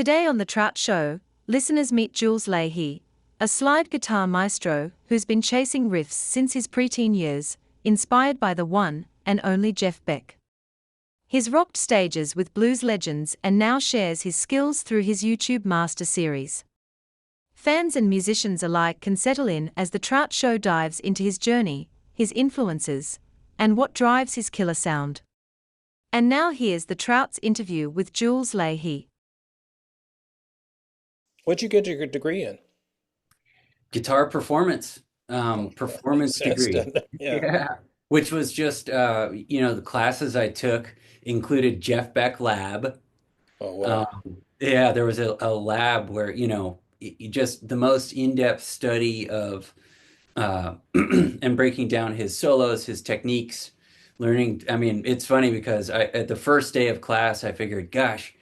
Today on the Trout Show, listeners meet Jules Leyhe, a slide guitar maestro who's been chasing riffs since his preteen years, inspired by the one and only Jeff Beck. He's rocked stages with blues legends and now shares his skills through his YouTube Master Series. Fans and musicians alike can settle in as the Trout Show dives into his journey, his influences, and what drives his killer sound. And now here's the Trout's interview with Jules Leyhe. What'd you get your degree in? Guitar performance, performance Sense, degree. doesn't it? Yeah. Yeah. Which was just, the classes I took included Jeff Beck lab. Oh, wow. Yeah, there was a lab where, just the most in-depth study of and breaking down his solos, his techniques, learning. I mean, it's funny because at the first day of class, I figured, gosh,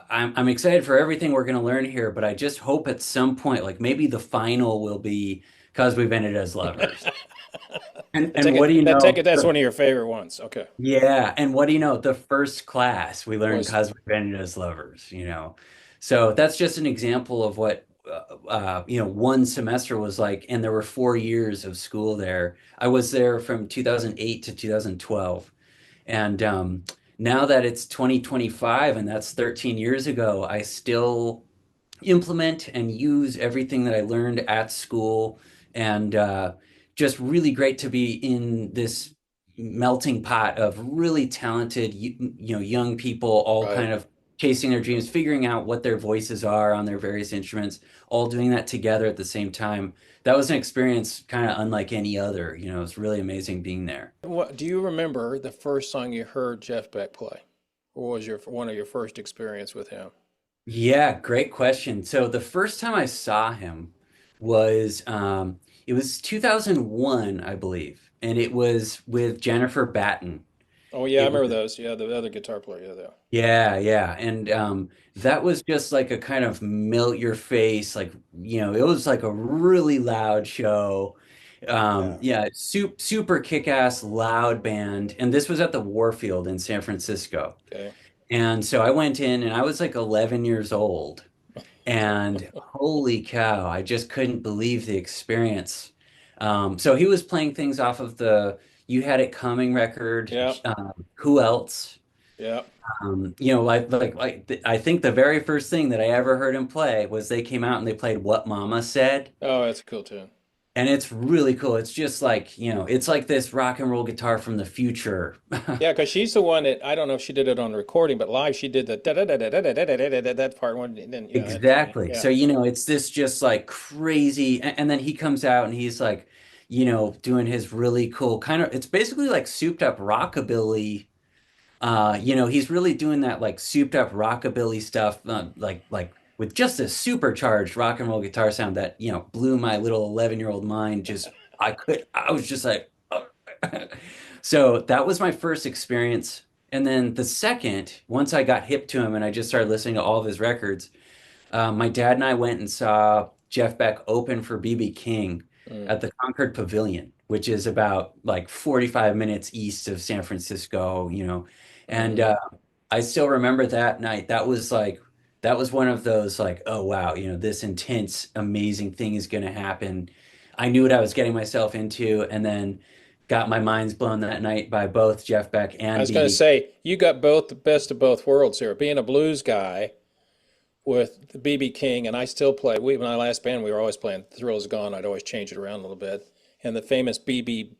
I'm excited for everything we're going to learn here, but I just hope at some point, like maybe the final will be "Cause We've Ended as Lovers." And what do you Take know? it that's one of your favorite ones. Okay. Yeah, and what do you know? The first class we learned Was "Cause We've Ended as Lovers." So that's just an example of what one semester was like, and there were 4 years of school there. I was there from 2008 to 2012. And now that it's 2025 and that's 13 years ago, I still implement and use everything that I learned at school. And just really great to be in this melting pot of really talented, young people, all right. kind of chasing their dreams, figuring out what their voices are on their various instruments, all doing that together at the same time. That was an experience kind of unlike any other. It's really amazing being there. What do you remember the first song you heard Jeff Beck play? Or was your one of your first experience with him? Yeah, great question. So the first time I saw him was it was 2001, I believe, and it was with Jennifer Batten. Oh yeah, I It was remember those. Yeah, the other guitar player. Yeah, there. yeah, and that was just like a kind of melt your face, like it was like a really loud show. Yeah. Yeah, super kick-ass loud band, and this was at the Warfield in San Francisco. Okay. And so I went in and I was like 11 years old. And holy cow, I just couldn't believe the experience. So he was playing things off of the You Had It Coming record. Yeah. Who else? Yeah. I think the very first thing that I ever heard him play was they came out and they played What Mama Said. Oh, that's a cool tune. And it's really cool. It's just like, it's like this rock and roll guitar from the future. Yeah, because she's the one that I don't know if she did it on the recording, but live she did the da da da da da da da da da da da that part one. And then Exactly. yeah. So, it's this just like crazy. And then he comes out and he's like, doing his really cool kind of, it's basically like souped up rockabilly. He's really doing that like souped up rockabilly stuff, like with just a supercharged rock and roll guitar sound that, blew my little 11-year-old mind. I was just like, oh. So that was my first experience. And then the second, once I got hip to him and I just started listening to all of his records, my dad and I went and saw Jeff Beck open for BB King Mm. at the Concord Pavilion, which is about like 45 minutes east of San Francisco. And Hmm. I still remember that night. That was one of those like, oh wow, this intense, amazing thing is going to happen. I knew what I was getting myself into, and then got my minds blown that night by both Jeff Beck I and was going to BB. say you got both the best of both worlds here. Being a blues guy with the BB King, and I still play. When I last band, we were always playing "Thrill's Gone." I'd always change it around a little bit, and the famous BB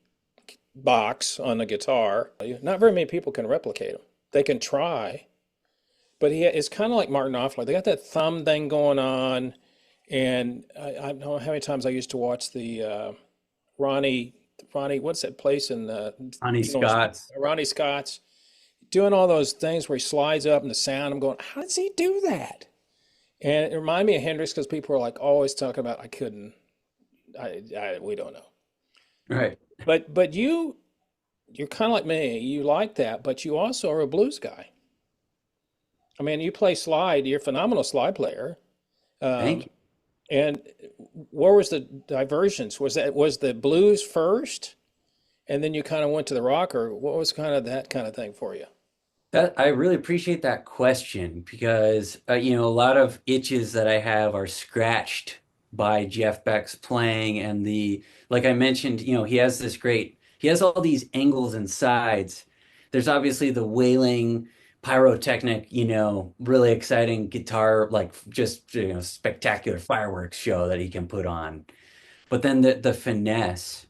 box on the guitar. Not very many people can replicate them. They can try, but it's kind of like Martin Knopfler. They got that thumb thing going on, and I don't know how many times I used to watch the Ronnie, what's that place in Honey Illinois? Scott's. Ronnie Scott's doing all those things where he slides up and the sound. I'm going, how does he do that? And it reminded me of Hendrix because people are like always talking about I couldn't, we don't know. Right. But you're kind of like me. You like that, but you also are a blues guy. I mean, you play slide. You're a phenomenal slide player. Thank Um, you. and where was the divergence? Was the blues first, and then you kind of went to the rock, or what was kind of that kind of thing for you? I really appreciate that question because a lot of itches that I have are scratched by Jeff Beck's playing and like I mentioned, he has all these angles and sides. There's obviously the wailing pyrotechnic, really exciting guitar, like just, spectacular fireworks show that he can put on. But then the finesse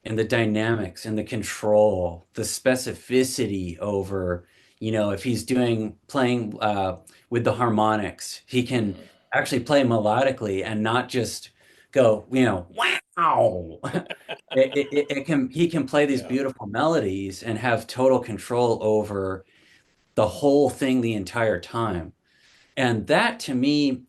and the dynamics and the control, the specificity over, if he's doing playing with the harmonics, he can Mhm. actually play melodically and not just go, wow. He can play these Yeah. beautiful melodies and have total control over the whole thing the entire time. And that to me,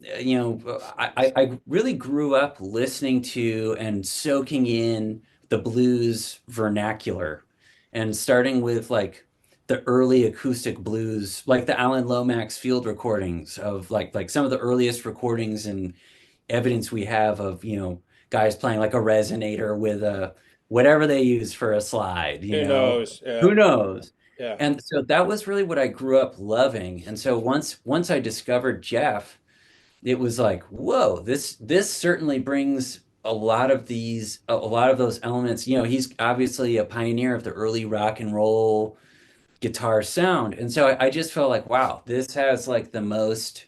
I really grew up listening to and soaking in the blues vernacular and starting with like the early acoustic blues, like the Alan Lomax field recordings of like some of the earliest recordings and evidence we have of, guys playing like a resonator with a whatever they use for a slide, Who knows? Yeah. who knows? Yeah. And so that was really what I grew up loving. And so once I discovered Jeff, it was like, whoa, this certainly brings a lot of those elements. He's obviously a pioneer of the early rock and roll guitar sound. And so I just felt like, wow, this has like the most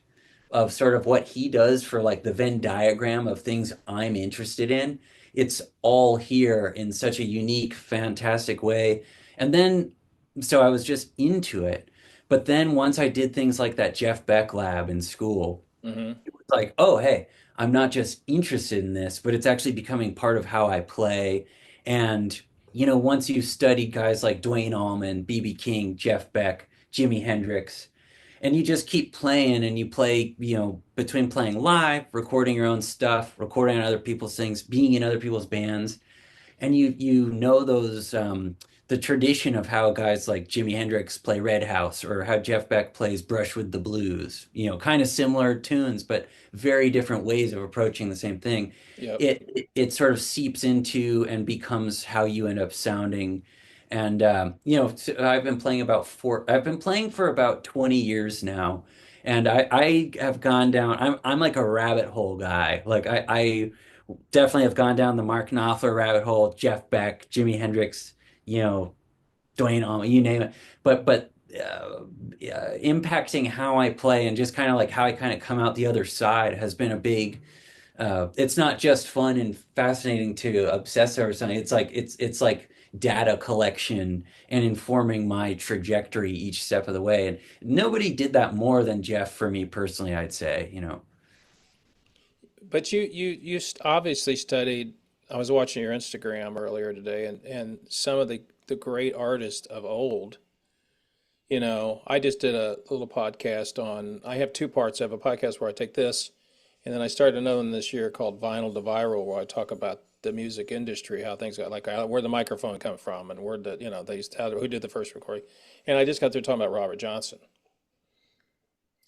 of sort of what he does for like the Venn diagram of things I'm interested in. It's all here in such a unique, fantastic way. And then, so I was just into it. But then once I did things like that Jeff Beck lab in school, Hmm. it was like, oh, hey, I'm not just interested in this, but it's actually becoming part of how I play. And, once you study guys like Duane Allman, B.B. King, Jeff Beck, Jimi Hendrix, and you just keep playing and you play, between playing live, recording your own stuff, recording on other people's things, being in other people's bands, and you know those the tradition of how guys like Jimi Hendrix play Red House or how Jeff Beck plays Brush with the Blues, kind of similar tunes, but very different ways of approaching the same thing. Yep. It sort of seeps into and becomes how you end up sounding. And so I've been playing for about 20 years now. And I have gone down, I'm like a rabbit hole guy. Like I definitely have gone down the Mark Knopfler rabbit hole, Jeff Beck, Jimi Hendrix, you know, Duane Allman, you name it. But impacting how I play and just kind of like how I kind of come out the other side has been a big. It's not just fun and fascinating to obsess over something. It's like data collection and informing my trajectory each step of the way. And nobody did that more than Jeff for me personally, I'd say. But obviously studied. I was watching your Instagram earlier today, and some of the great artists of old. I just did a little podcast on. I have two parts. I have a podcast where I take this, and then I started another one this year called Vinyl to Viral, where I talk about the music industry, how things got like where the microphone come from, and where they used to, who did the first recording, and I just got through talking about Robert Johnson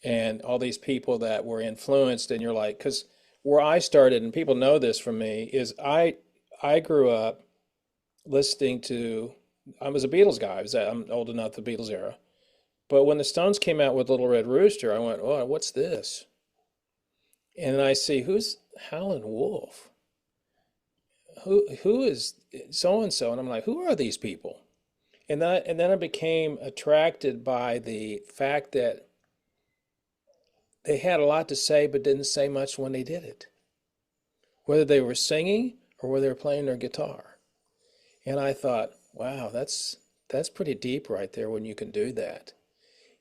and all these people that were influenced, and you're like, because where I started, and people know this from me, is I grew up listening to. I was a Beatles guy. I'm old enough the Beatles era. But when the Stones came out with Little Red Rooster, I went, "Oh, what's this?" And then I see who's Howlin' Wolf. Who is so and so? And I'm like, who are these people? And then I became attracted by the fact that they had a lot to say, but didn't say much when they did it, whether they were singing or whether they were playing their guitar. And I thought, wow, that's pretty deep right there when you can do that.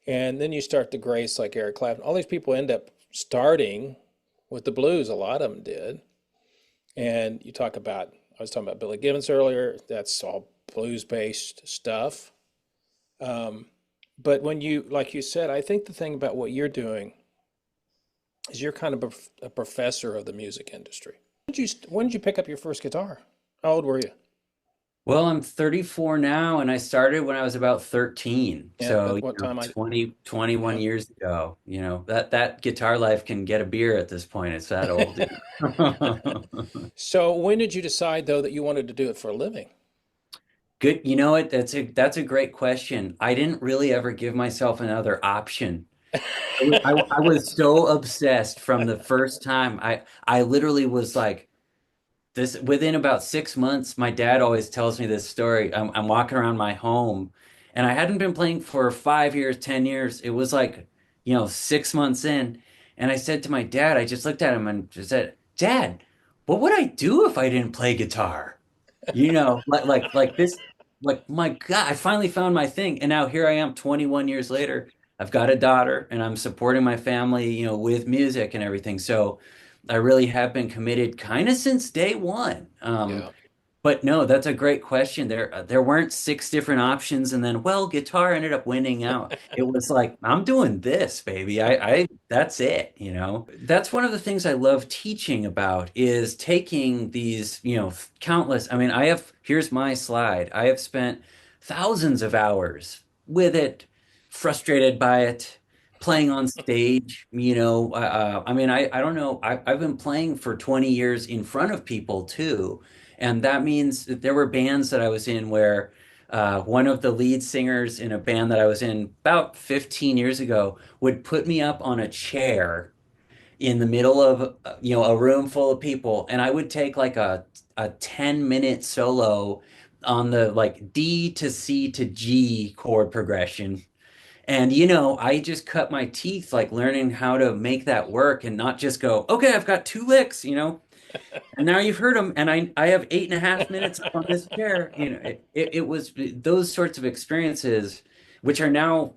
And then you start to grace like Eric Clapton. All these people end up starting with the blues. A lot of them did. And I was talking about Billy Gibbons earlier. That's all blues-based stuff. Um, but like you said, I think the thing about what you're doing is you're kind of a professor of the music industry. When did you pick up your first guitar? How old were you? Well, I'm 34 now, and I started when I was about 13. Yeah, So, but what time I? 21 Yeah. years ago, that guitar life can get a beer at this point. It's that old. So when did you decide though that you wanted to do it for a living? Good. You know what? That's a great question. I didn't really ever give myself another option. I was so obsessed from the first time. I literally was like this within about 6 months. My dad always tells me this story. I'm walking around my home, and I hadn't been playing for 5 years, 10 years. It was like 6 months in, and I said to my dad, I just looked at him and just said, "Dad, what would I do if I didn't play guitar?" Like this, like my God, I finally found my thing. And now here I am 21 years later. I've got a daughter and I'm supporting my family, with music and everything. So I really have been committed kind of since day one. Yeah. But no, that's a great question. There weren't six different options, and then guitar ended up winning out. It was like I'm doing this, baby. I that's it. That's one of the things I love teaching about is taking these, countless. I mean, here's my slide. I have spent thousands of hours with it, frustrated by it, playing on stage. I mean, I don't know. I've been playing for 20 years in front of people too. And that means that there were bands that I was in where one of the lead singers in a band that I was in about 15 years ago would put me up on a chair in the middle of a room full of people, and I would take like a 10-minute solo on the like D to C to G chord progression. And I just cut my teeth like learning how to make that work and not just go, okay, I've got two licks. And now you've heard them, and I have 8.5 minutes up on this chair. It was those sorts of experiences, which are now,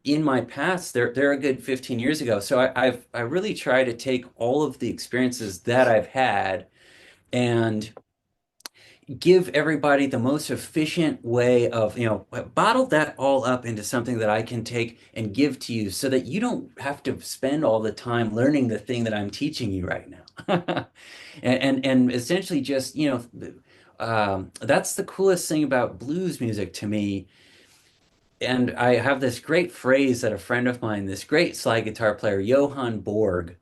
in my past. They're a good 15 years ago. So I really try to take all of the experiences that I've had and give everybody the most efficient way of, bottle that all up into something that I can take and give to you so that you don't have to spend all the time learning the thing that I'm teaching you right now. And essentially just, that's the coolest thing about blues music to me. And I have this great phrase that a friend of mine, this great slide guitar player, Johann Borg,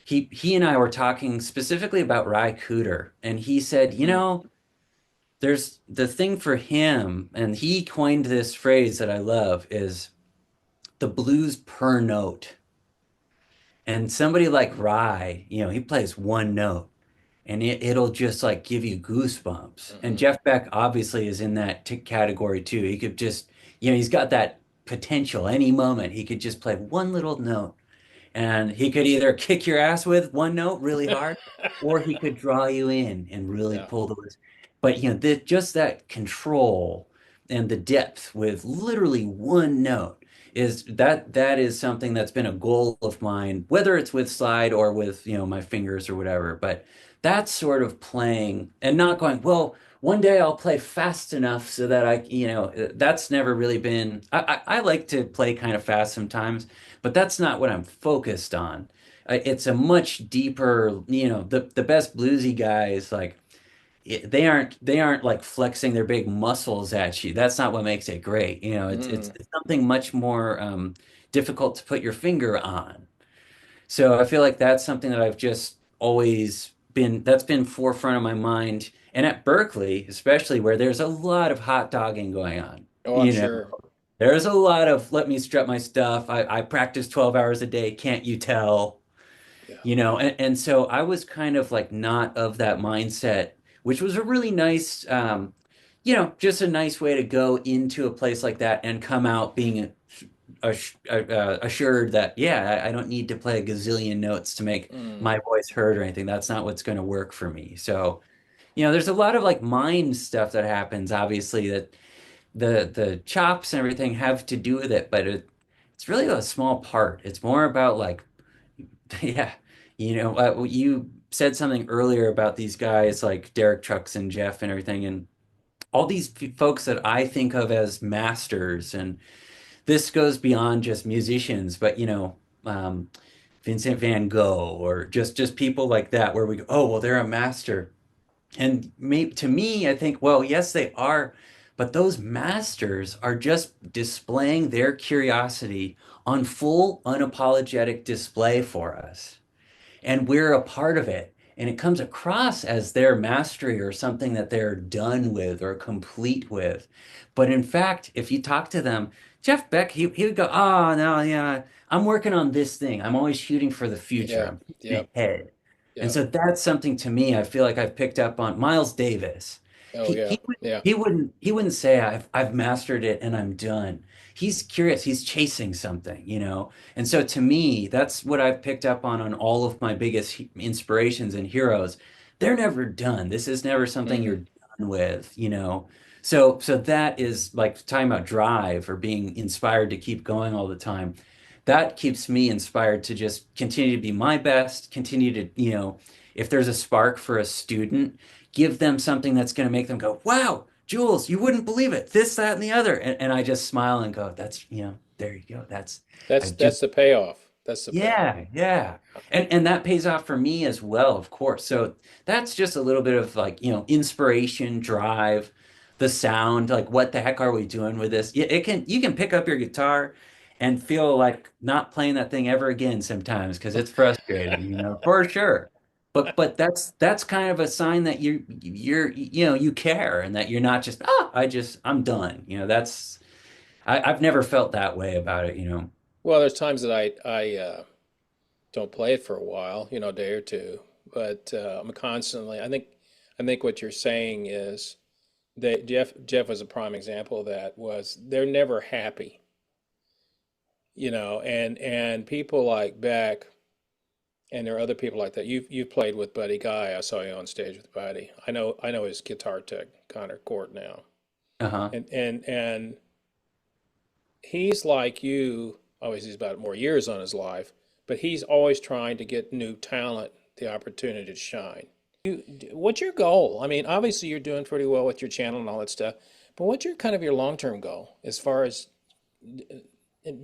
he and I were talking specifically about Ry Cooder, and he said, Hmm. there's the thing for him, and he coined this phrase that I love is the blues per note. And somebody like Rye, he plays one note and it'll just like give you goosebumps. And Hmm. Jeff Beck obviously is in that category too. He could just, he's got that potential any moment. He could just play one little note and he could either kick your ass with one note really hard, or he could draw you in and really Yeah. pull the. But just that control and the depth with literally one note that is something that's been a goal of mine, whether it's with slide or with my fingers or whatever. But that's sort of playing and not going, well, one day I'll play fast enough so that that's never really been. I like to play kind of fast sometimes, but that's not what I'm focused on. It's a much deeper, the best bluesy guys like they aren't like flexing their big muscles at you. That's not what makes it great. Hmm. It's something much more difficult to put your finger on. So I feel like that's something that I've just always that's been forefront of my mind. And at Berkeley, especially where there's a lot of hot dogging going on, Oh, I'm you know, sure. there's a lot of let me strut my stuff. I practice 12 hours a day. Can't you tell? Yeah. And so I was kind of like not of that mindset, which was a really nice, just a nice way to go into a place like that and come out being assured that, yeah, I don't need to play a gazillion notes to make Mm. my voice heard or anything. That's not what's going to work for me. So, there's a lot of like mind stuff that happens, obviously, that the chops and everything have to do with it, but it's really a small part. It's more about like yeah, you said something earlier about these guys like Derek Trucks and Jeff and everything, and all these folks that I think of as masters, and this goes beyond just musicians, but um, Vincent Van Gogh or just people like that, where we go, oh, well, they're a master. And to me, I think, well, yes, they are, but those masters are just displaying their curiosity on full, unapologetic display for us, and we're a part of it. and it comes across as their mastery or something that they're done with or complete with. But in fact, if you talk to them, Jeff Beck, he would go, oh, no, yeah, I'm working on this thing. I'm always shooting for the future. Yeah. I'm thinking Yep. ahead. And Yep. so that's something to me I feel like I've picked up on Miles Davis. Oh yeah. Yeah. He wouldn't say I've mastered it and I'm done. He's curious, he's chasing something, you know. And so to me, that's what I've picked up on all of my biggest inspirations and heroes. They're never done. This is never something Hmm. you're done with, you know. So that is like talking about drive or being inspired to keep going all the time. That keeps me inspired to just continue to be my best, continue to, you know, if there's a spark for a student, give them something that's going to make them go, wow, Jules, you wouldn't believe it. This, that, and the other. And I just smile and go, that's, you know, there you go. I That's just, the payoff. That's the payoff. yeah, yeah. And that pays off for me as well, of course. So that's just a little bit of like, you know, inspiration, drive, the sound, like what the heck are we doing with this? You can pick up your guitar and feel like not playing that thing ever again sometimes because it's frustrating, you know, for sure. But that's kind of a sign that you know, you care and that you're not just, I'm done. You know, I've never felt that way about it, you know. Well, there's times that I don't play it for a while, you know, a day or two, but I'm constantly. I think what you're saying is that Jeff was a prime example of that. Was they're never happy, you know, and people like Beck, and there are other people like that. You've played with Buddy Guy. I saw you on stage with Buddy. I know his guitar tech, Connor Court now, Uh-huh. and he's like you. Obviously, he's about more years on his life, but he's always trying to get new talent the opportunity to shine. What's your goal? I mean, obviously you're doing pretty well with your channel and all that stuff, but what's your kind of your long-term goal as far as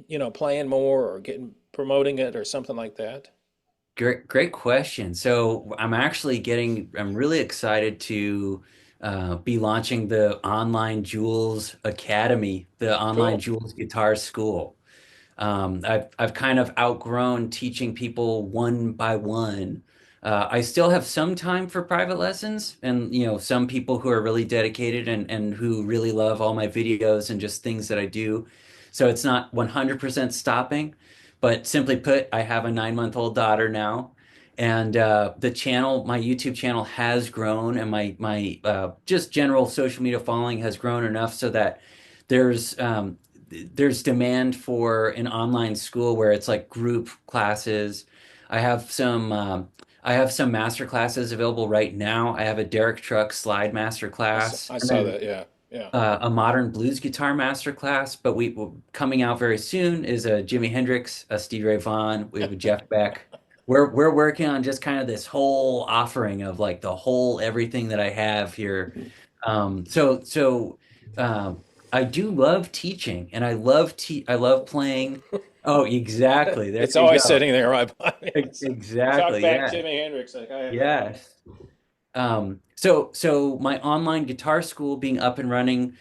you know, playing more or getting promoting it or something like that? Great question. So I'm really excited to be launching the online Jules Academy, the online Cool. Jules Guitar School. I've kind of outgrown teaching people one by one. I still have some time for private lessons, and you know, some people who are really dedicated and who really love all my videos and just things that I do. So it's not 100% stopping, but simply put, I have a 9-month-old daughter now, and the channel, my YouTube channel, has grown, and my just general social media following has grown enough so that there's um, there's demand for an online school where it's like group classes. I have some I have some master classes available right now. I have a Derek Truck slide master class, I and saw then that. Yeah. Yeah. a modern blues guitar master class. But coming out very soon is a Jimi Hendrix, a Stevie Ray Vaughan. We have a Jeff Beck. We're working on just kind of this whole offering of like the whole everything that I have here. So I do love teaching, and I love playing. Oh, exactly. There It's you always go. sitting there right by me. Talk Exactly. back Yeah. Jimi Hendrix. Like, I, Yes. So my online guitar school being up and running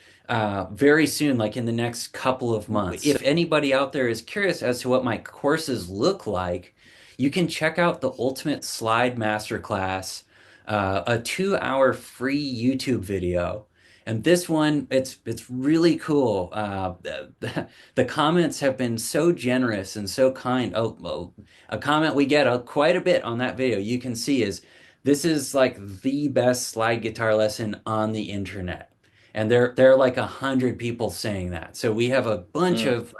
very soon, like in the next couple of months. If anybody out there is curious as to what my courses look like, you can check out the Ultimate Slide Masterclass, a 2-hour free YouTube video. And this one, it's really cool. The comments have been so generous and so kind. A comment we get quite a bit on that video, you can see is this is like the best slide guitar lesson on the internet. And there are like 100 people saying that. So we have a bunch mm. of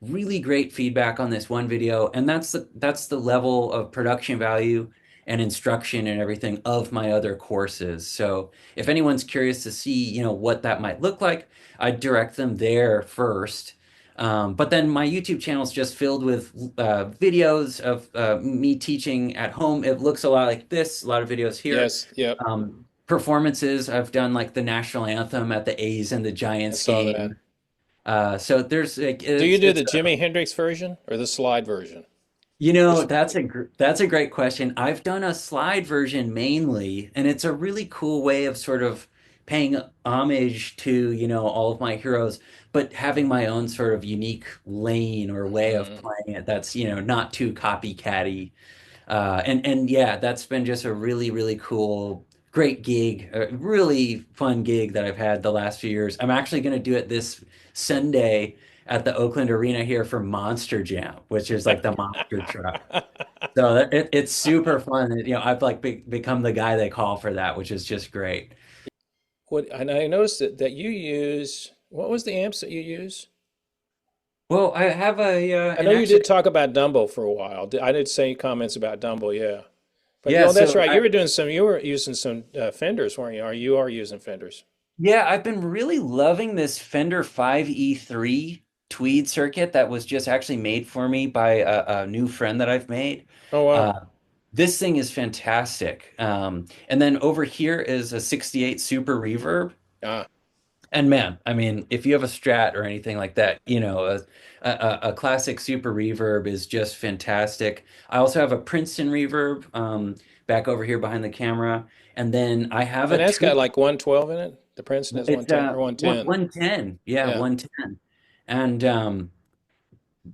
really great feedback on this one video, and that's the level of production value and instruction and everything of my other courses. So if anyone's curious to see, you know, what that might look like, I'd direct them there first. But then my YouTube channel is just filled with videos of me teaching at home. It looks a lot like this, a lot of videos here. Yes. Yep. Performances, I've done like the national anthem at the A's and the I Giants saw that. game. So there's like Do you do it's the Jimi Hendrix version or the slide version? you know, Which, that's a great question. I've done a slide version mainly, and it's a really cool way of sort of paying homage to, you know, all of my heroes, but having my own sort of unique lane or way of mm, playing it that's, you know, not too copycatty. And yeah, that's been just a really, really cool, great gig, a really fun gig that I've had the last few years. I'm actually going to do it this Sunday at the Oakland Arena here for Monster Jam, which is like the monster truck. So it's super fun. I've like become the guy they call for that, which is just great. And I noticed that you use, what was the amps that you use? Well, I have I an know you actually, did talk about Dumbo for a while. I did say comments about Dumbo, yeah. But yeah. that's So right. You were using some Fenders, weren't you? Or you are using Fenders. yeah, I've been really loving this Fender 5E3 Tweed circuit that was just actually made for me by a new friend that I've made. Oh wow. This thing is fantastic. And then over here is a 68 Super Reverb. Ah, And man, I mean, if you have a Strat or anything like that, a classic Super Reverb is just fantastic. I also have a Princeton Reverb back over here behind the camera. And then I have and a that's got two. like 112 in it. The Princeton is It's 110 or 110. 110. Yeah, Yeah, 110. And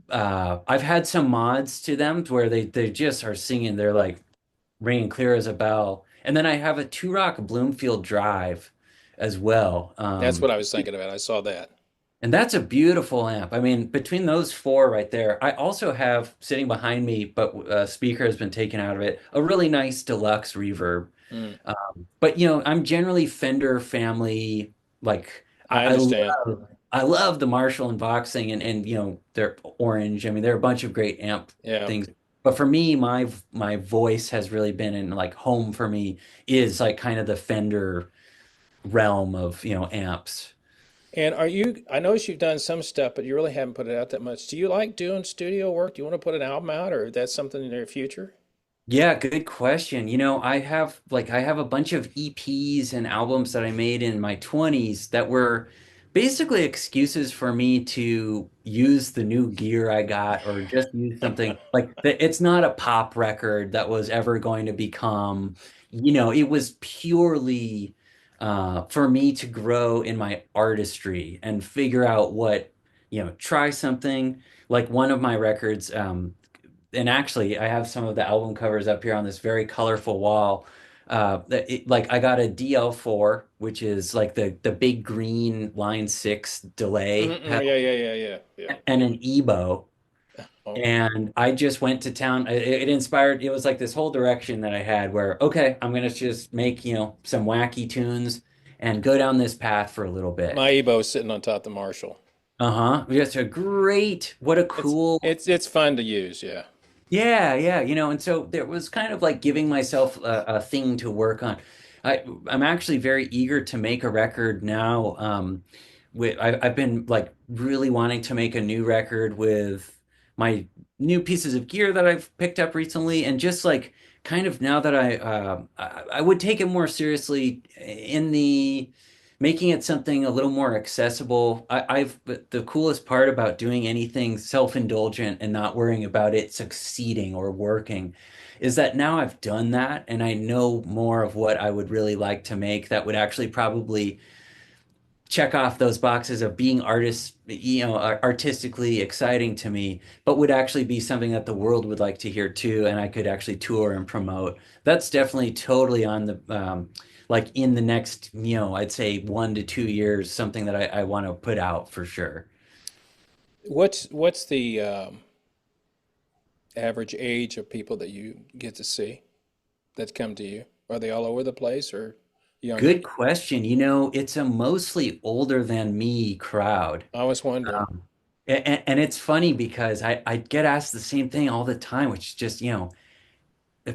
I've had some mods to them where they just are singing. They're like ringing clear as a bell. And then I have a Two Rock Bloomfield Drive as well. that's what I was thinking about. I saw that. And that's a beautiful amp. I mean, between those four right there, I also have sitting behind me, but a speaker has been taken out of it, a really nice deluxe reverb. Mm, But I'm generally Fender family. Like I I understand. I love the Marshall and Vox thing, and they're orange. I mean, there are a bunch of great amp Yeah. things. But for me, my voice has really been in like home for me is like kind of the Fender realm of amps. And I noticed you've done some stuff, but you really haven't put it out that much. Do you like doing studio work? Do you want to put an album out, or that's something in your future? Yeah, good question. I have a bunch of EPs and albums that I made in my 20s that were basically excuses for me to use the new gear I got or just use something like that. It's not a pop record that was ever going to become, it was purely for me to grow in my artistry and figure out try something. Like one of my records, and actually I have some of the album covers up here on this very colorful wall. Like I got a DL4, which is like the big green line 6 delay Mm-mm, yeah, pedal, yeah, yeah, yeah, yeah. and an EBO. Oh, And I just went to town. It inspired, it was like this whole direction that I had where, okay, I'm gonna just make, some wacky tunes and go down this path for a little bit. my Ebo's sitting on top of the Marshall. Uh-huh. Just a great, what a It's cool. it's fun to use. Yeah. Yeah, yeah, and so there was kind of like giving myself a thing to work on. I'm actually very eager to make a record now. I've been like really wanting to make a new record with my new pieces of gear that I've picked up recently, and just like kind of now that I would take it more seriously in the making it something a little more accessible. But the coolest part about doing anything self-indulgent and not worrying about it succeeding or working is that now I've done that and I know more of what I would really like to make that would actually probably check off those boxes of being artistically exciting to me, but would actually be something that the world would like to hear too, and I could actually tour and promote. That's definitely totally on the like in the next, I'd say 1 to 2 years, something that I want to put out for sure. What's the average age of people that you get to see that come to you? Are they all over the place or younger? Good question. It's a mostly older than me crowd. I was wondering. And it's funny because I get asked the same thing all the time, which is just,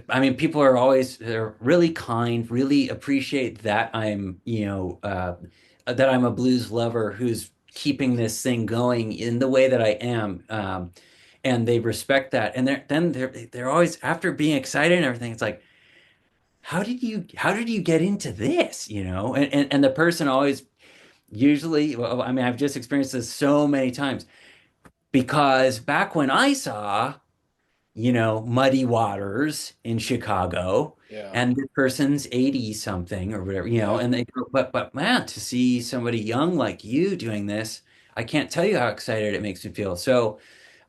I mean, people are always they're really kind, really appreciate that that I'm a blues lover who's keeping this thing going in the way that I am, and they respect that. And they're always after being excited and everything. It's like, how did you get into this? And the person always usually, well, I mean, I've just experienced this so many times because back when I saw Muddy Waters in Chicago, Yeah. and this person's 80 something or whatever, Yeah. and they go, but man, to see somebody young like you doing this, I can't tell you how excited it makes me feel. So,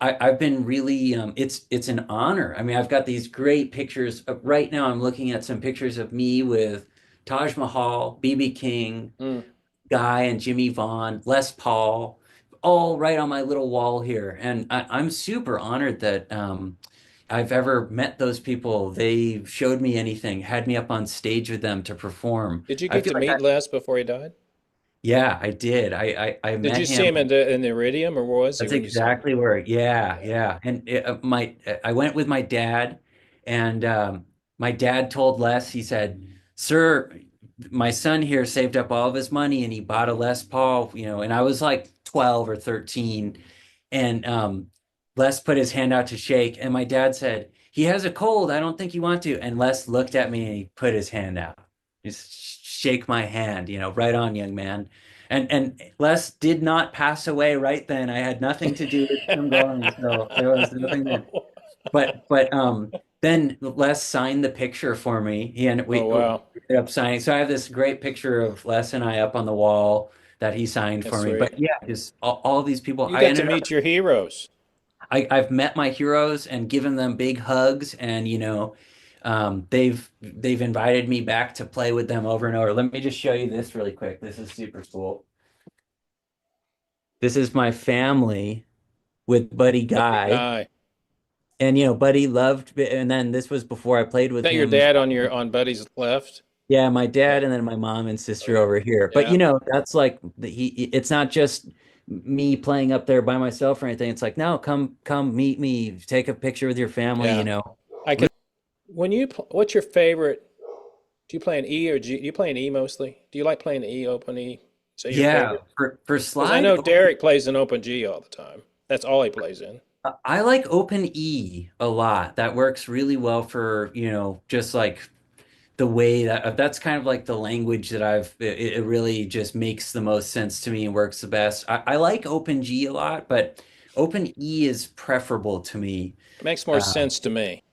I've been really it's an honor. I mean, I've got these great pictures. Right now, I'm looking at some pictures of me with Taj Mahal, BB King, Mm. Guy and Jimmy Vaughn, Les Paul, all right on my little wall here. And I'm super honored that I've ever met those people. They showed me anything, had me up on stage with them to perform. Did you I get feel to like meet Les before he died? yeah, I did. I Did met you see him. him in the Iridium, or where was he That's when you saw him? exactly where, yeah, Yeah. yeah. And I went with my dad, and my dad told Les, he said, "Sir, my son here saved up all of his money and he bought a Les Paul, and I was like 12 or 13, and Les put his hand out to shake, and my dad said, "He has a cold. I don't think you want to." And Les looked at me and he put his hand out. Just shake my hand, right on, young man. And Les did not pass away right then. I had nothing to do with him going, so there was nothing there. No. But then Les signed the picture for me. He and Oh, we wow. ended up signing. So I have this great picture of Les and I up on the wall that he signed That's for me. But sweet. yeah, just all these people. You got to meet your heroes. I've met my heroes and given them big hugs, and they've invited me back to play with them over and over. Let me just show you this really quick. This is super cool. This is my family with Buddy Buddy Guy. Guy. Is And Buddy loved, and then this was before I played with that your him. dad on Buddy's left? Yeah, my Yeah. dad and then my mom and sister over here. But Yeah. that's like it's not just me playing up there by myself or anything. It's like, no, come meet me, take a picture with your family, Yeah. I could. What's your favorite? Do you play an E or G? Do you play an E mostly? Do you like playing E, open E? Is that your Yeah, favorite? for Because I slide, know Derek plays an open G all the time. That's all he plays in. I like open E a lot. That works really well for, just like the way that's kind of like the language that it really just makes the most sense to me and works the best. I like open G a lot, but open E is preferable to me. It makes more Uh, sense to me.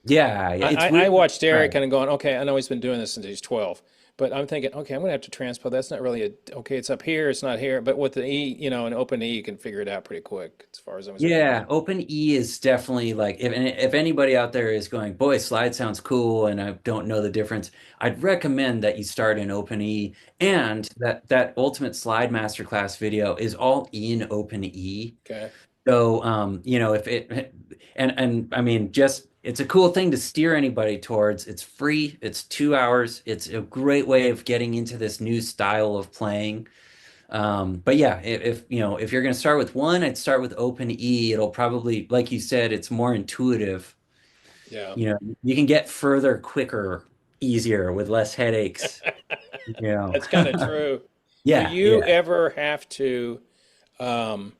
yeah, it's I weird. watched Derek Right. kind of going, okay, I know he's been doing this since he's 12, but I'm thinking, okay, I'm going to have to transpose. That's not really okay, it's up here, it's not here. But with the E, an open E, you can figure it out pretty quick as far as I'm concerned. Yeah, Open E is definitely like if anybody out there is going, boy, slide sounds cool, and I don't know the difference, I'd recommend that you start in Open E, and that Ultimate Slide Masterclass video is all in Open E. Okay. So if it and I mean just it's a cool thing to steer anybody towards. It's free, it's 2 hours, it's a great way of getting into this new style of playing. But yeah, if you're going to start with one, I'd start with Open E. It'll probably, like you said, it's more intuitive. Yeah. You can get further quicker, easier with less headaches. You know. That's kind of true. Do Yeah, you yeah. ever have to um,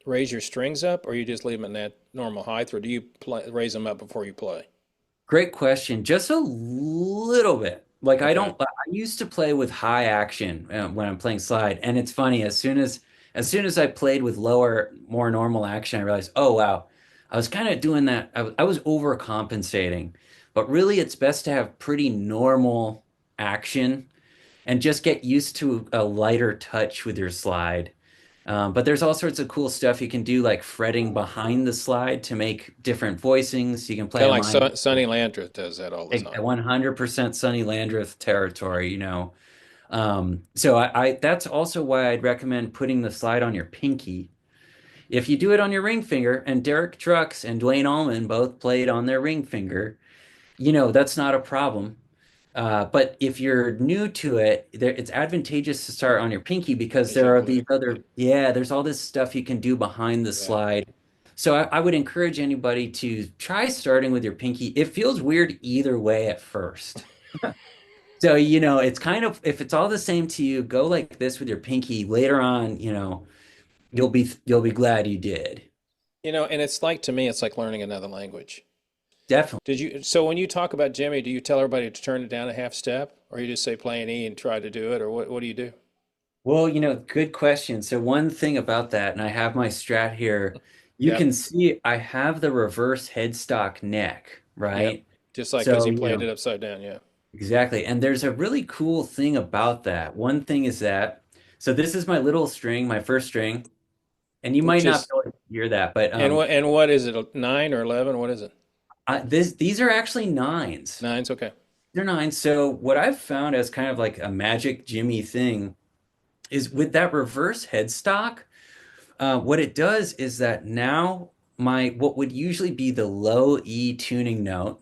raise your strings up, or you just leave them in that normal height, or do you raise them up before you play? Great question. Just a little bit. Like Okay. I used to play with high action when I'm playing slide, and it's funny. As soon as I played with lower, more normal action, I realized, oh wow, I was kind of doing that. I was overcompensating, but really, it's best to have pretty normal action and just get used to a lighter touch with your slide. But there's all sorts of cool stuff you can do, like fretting behind the slide to make different voicings. You can play Kind of a like minor. Sonny Landreth does that all the time. 100% Sonny Landreth territory. So that's also why I'd recommend putting the slide on your pinky. If you do it on your ring finger, and Derek Trucks and Dwayne Allman both played on their ring finger, that's not a problem. But if you're new to it, it's advantageous to start on your pinky because there are Presumably. these other, yeah, there's all this stuff you can do behind the Yeah. slide. So I would encourage anybody to try starting with your pinky. It feels weird either way at first. So, it's kind of, if it's all the same to you, go like this with your pinky. Later on, you'll be glad you did. And it's like to me, it's like learning another language. Definitely. So when you talk about Jimmy, do you tell everybody to turn it down a half step, or you just say play an E and try to do it, or what do you do? Well, good question. So one thing about that, and I have my strat here, you Yep. can see I have the reverse headstock neck, Yep. right? Just like because So, he played it upside down. Yeah. exactly. And there's a really cool thing about that. One thing is that, so this is my little string, my first string, and you might Which not is know it. hear that. But And what is it? 9 or 11? What is it? these are actually nines. Nine's okay. They're nines. So what I've found as kind of like a magic Jimmy thing is with that reverse headstock. What it does is that now my what would usually be the low E tuning note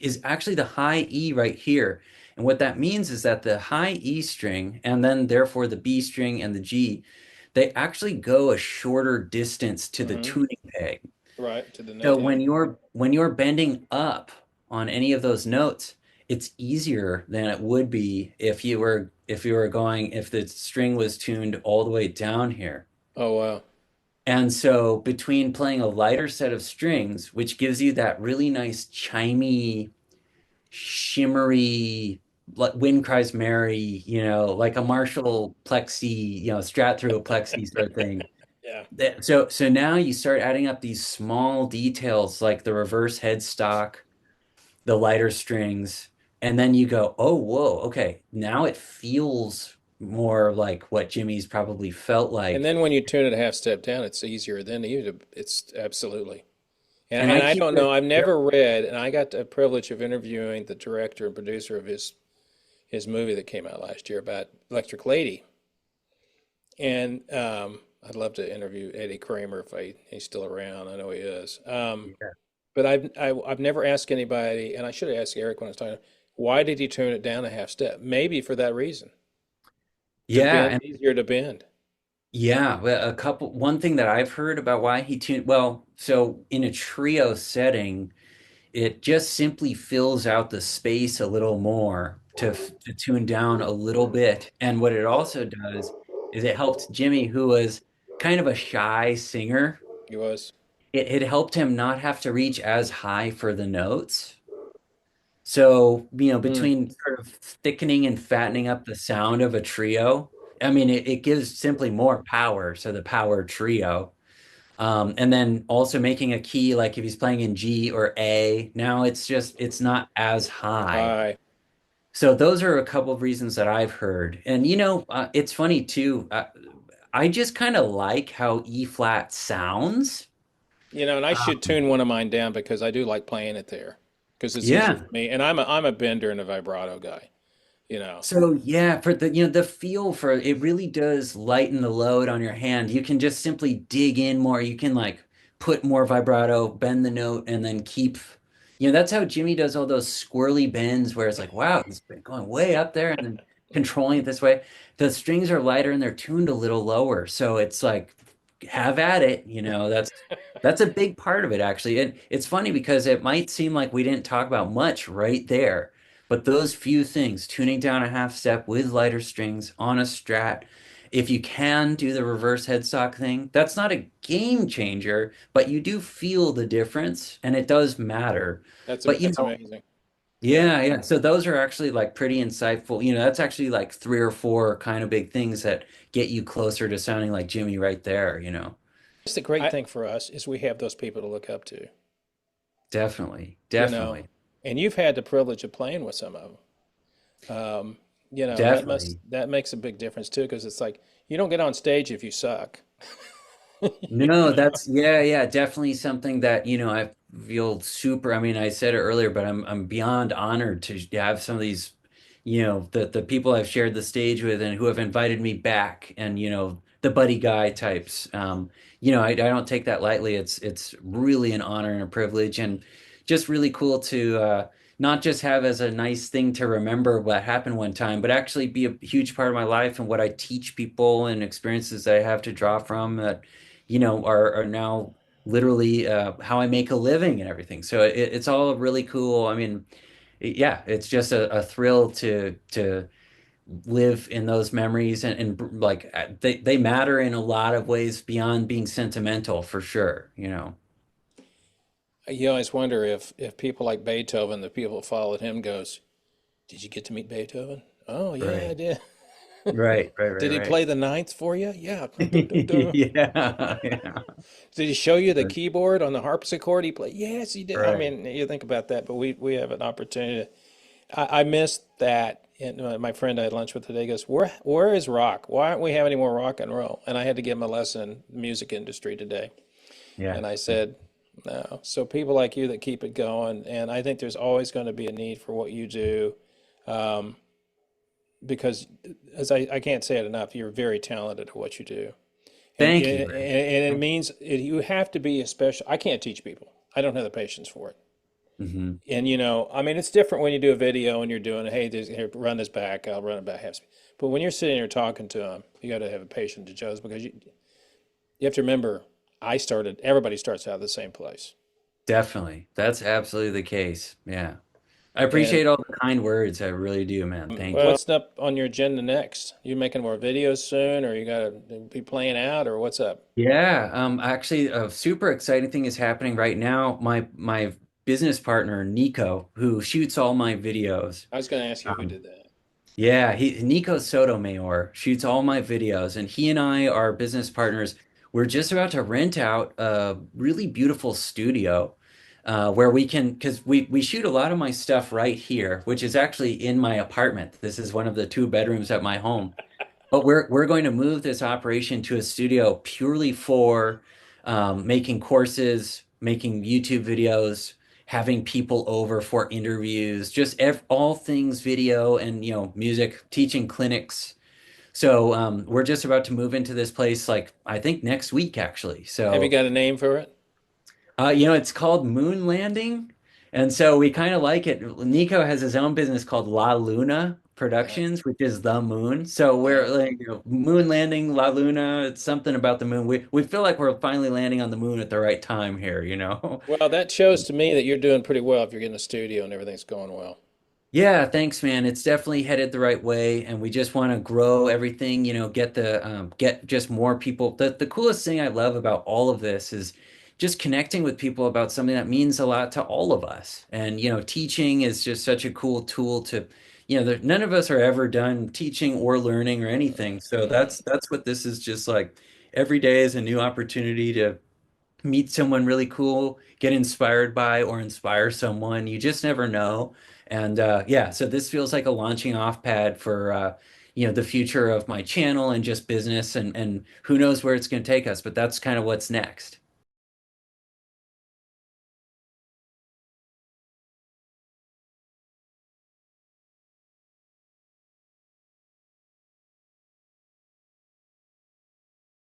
is actually the high E right here. And what that means is that the high E string and then therefore the B string and the G, they actually go a shorter distance to the Hmm. tuning peg. Right, to the So note, yeah. when you're bending up on any of those notes, it's easier than it would be if the string was tuned all the way down here. Oh, wow. And so between playing a lighter set of strings, which gives you that really nice chimey, shimmery, like Wind Cries Mary, like a Marshall plexi, strat through a plexi sort of thing. Yeah. So now you start adding up these small details like the reverse headstock, the lighter strings, and then you go, oh, whoa, okay, now it feels more like what Jimmy's probably felt And like. then when you tune it a half step down, it's easier then it's absolutely. And, And I and I keep don't it. know, I've never read, and I got the privilege of interviewing the director and producer of his movie that came out last year about Electric Lady. And I'd love to interview Eddie Kramer if he's still around. I know he is. Yeah. But I've never asked anybody, and I should have asked Eric when I was talking, why did he tune it down a half step? Maybe for that reason, to bend Yeah, easier to bend. yeah, well, one thing that I've heard about why he tuned, well, so in a trio setting, it just simply fills out the space a little more to tune down a little bit. And what it also does is it helped Jimmy, who was kind of a shy singer, He was. it helped him not have to reach as high for the notes. So, Hmm. between sort of thickening and fattening up the sound of a trio, I mean, it gives simply more power. So the power trio. And then also making a key, like if he's playing in G or A, now it's not as high. Hi. So those are a couple of reasons that I've heard. And it's funny too. I just kind of like how E flat sounds. And I should tune one of mine down because I do like playing it there because it's easier Yeah. for me. And I'm a bender and a vibrato guy, you know. So yeah, for the feel for it really does lighten the load on your hand. You can just simply dig in more. You can like put more vibrato, bend the note, and then keep. That's how Jimmy does all those squirrely bends where it's like, wow, he's been going way up there and then controlling it this way. The strings are lighter and they're tuned a little lower. So it's like, have at it. That's a big part of it actually. And it's funny because it might seem like we didn't talk about much right there. But those few things, tuning down a half step with lighter strings on a strat, if you can do the reverse headstock thing, that's not a game changer, but you do feel the difference and it does matter. But That's amazing. Yeah. yeah, yeah. So those are actually like pretty insightful. That's actually like three or four kind of big things that get you closer to sounding like Jimmy right there. It's the great I thing for us is we have those people to look up to, definitely, you know. definitely, And you've had the privilege of playing with some of them. definitely. That makes a big difference too, because it's like you don't get on stage if you suck. No, that's yeah, yeah, definitely something that, I feel super. I mean, I said it earlier, but I'm beyond honored to have some of these, the people I've shared the stage with and who have invited me back and, the buddy guy types. I don't take that lightly. It's really an honor and a privilege and just really cool to not just have as a nice thing to remember what happened one time, but actually be a huge part of my life and what I teach people and experiences that I have to draw from that are now literally how I make a living and everything. So it's all really cool. I mean, yeah, it's just a thrill to live in those memories and like they matter in a lot of ways beyond being sentimental for sure. You always wonder if people like Beethoven, the people that followed him, goes, "Did you get to meet Beethoven? Oh yeah, I Right. did. Right, right, right, Did he play right. the ninth for you? Yeah. Dun, dun, dun, dun. Yeah, yeah. Did he show you the keyboard on the harpsichord he played? Yes, he did. I Right. mean, you think about that, but we have an opportunity. I missed that. And my friend I had lunch with today goes, where is rock? Why aren't we having any more rock and roll? And I had to give him a lesson in the music industry today. Yeah. And I said, no. So people like you that keep it going, and I think there's always going to be a need for what you do, um, because I can't say it enough, you're very talented at what you do. Thank you, man. And it means you have to be a special. I can't teach people. I don't have the patience for it. Hmm. And I mean, it's different when you do a video and you're doing, hey, here, run this back. I'll run it back half speed. But when you're sitting here talking to them, you got to have a patience to judge because you have to remember, everybody starts out of the same place. Definitely. That's absolutely the case. Yeah. I And appreciate all the kind words. I really do, man. Thank you. what's up on your agenda next? You making more videos soon, or you got to be playing out, or what's up? Yeah, actually, a super exciting thing is happening right now. My business partner, Nico, who shoots all my videos. I was going to ask you who um, did that. Yeah, Nico Sotomayor shoots all my videos, and he and I are business partners. We're just about to rent out a really beautiful studio where we can, because we shoot a lot of my stuff right here, which is actually in my apartment. This is one of the two bedrooms at my home. But we're going to move this operation to a studio purely for making courses, making YouTube videos, having people over for interviews, just all things video and music, teaching clinics. So we're just about to move into this place, like I think next week actually. Have you So got a name for it? it's called Moon Landing. And so we kind of like it. Nico has his own business called La Luna Uh, Productions, which is the moon. So we're uh, like, moon landing, La Luna, it's something about the moon. We feel like we're finally landing on the moon at the right time here. well, that shows to me that you're doing pretty well if you're getting a studio and everything's going well. Yeah, thanks, man. It's definitely headed the right way, and we just want to grow everything, get just more people. The coolest thing I love about all of this is just connecting with people about something that means a lot to all of us. And teaching is just such a cool tool to, none of us are ever done teaching or learning or anything. So Mm. that's what this is just like. Every day is a new opportunity to meet someone really cool, get inspired by or inspire someone. You just never know. And yeah, so this feels like a launching off pad for the future of my channel and just business and who knows where it's going to take us, but that's kind of what's next.